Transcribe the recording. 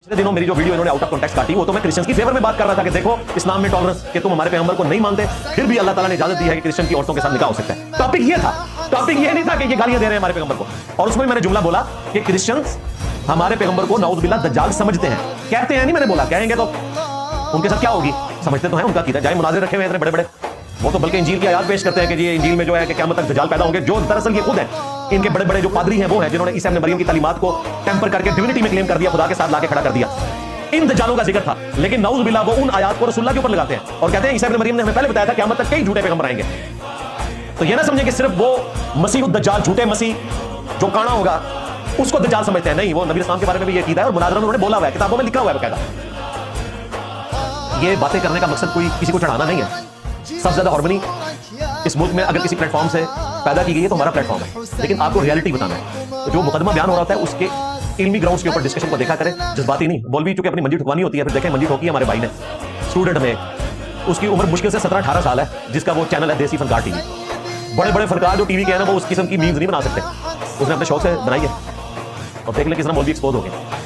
पिछले दिनों मेरी जो वीडियो इन्होंने आउट ऑफ कॉन्टेक्स्ट काटी वो तो मैं क्रिश्चियंस की फेवर में बात कर रहा था कि देखो इस्लाम में टॉलरेंस कि तुम हमारे पैगंबर को नहीं मानते फिर भी अल्लाह ताला ने इजाजत दी है कि क्रिश्चियन की औरतों के साथ निकाह हो सकता है। टॉपिक ये था, टॉपिक ये नहीं था कि ये गालियां दे रहे हैं हमारे पैगंबर को। और उसमें मैंने जुमला बोला कि क्रिश्चियंस हमारे पैगंबर को नाउज़ बिल्लाह दज्जाल समझते हैं। कहते हैं नहीं, मैंने बोला कहेंगे तो उनके साथ क्या होगी, समझते तो हैं उनका कीदा जाए मुनाज़िर रखे हुए इतने बड़े बड़े, वो तो बल्कि इंजील की आयत पेश करते हैं कि ये इंजील में जो है कि क़यामत तक दज्जाल पैदा होंगे, जो दरअसल ये खुद है इनके बड़े बड़े जो पादरी हैं वो हैं जिन्होंने ईसा इब्न मरियम की तालीमात को टेम्पर करके डिविनिटी में क्लेम कर दिया, खुदा के साथ लाके खड़ा कर दिया। इन दज्जालों का जिक्र था, लेकिन नाउज़ बिल्लाह वो उन आयात को रसूलुल्लाह के ऊपर लगाते हैं और कहते हैं ईसा इब्न मरियम ने हमें पहले बताया था क़यामत तक कई झूठे पैगंबर आएंगे। तो ये ना समझे कि सिर्फ वो मसीह दज्जाल झूठे मसीह जो काना होगा उसको दज्जाल समझते हैं, नहीं, वो नबी इस्लाम के बारे में भी ये कीदा है और मुनाज़रा में उन्होंने बोला हुआ है, किताबों में लिखा हुआ है बकायदा। ये बातें करने का मकसद कोई किसी को चढ़ाना नहीं है। सबसे ज्यादा हार्मनी इस मुल्क में अगर किसी प्लेटफॉर्म से पैदा की गई है तो हमारा प्लेटफॉर्म है, लेकिन आपको रियलिटी बताना है। तो जो मुकदमा बयान हो रहा होता है उसके इल्मी ग्राउंड्स के ऊपर डिस्कशन को देखा करें, जज्बाती नहीं। मौलवी चूंकि अपनी मंजी ठुकवानी होती है, फिर देखें मंजी ठोकी है हमारे भाई ने, स्टूडेंट में उसकी उम्र मुश्किल से 17-18 साल है, जिसका वो चैनल है देसी फनकार टीवी। बड़े बड़े फनकार जो टीवी के हैं ना वो उस किस्म की मीम्स नहीं बना सकते, उसने अपने शौक से बनाई है और देख ले किस तरह मौलवी एक्सपोज हो गए।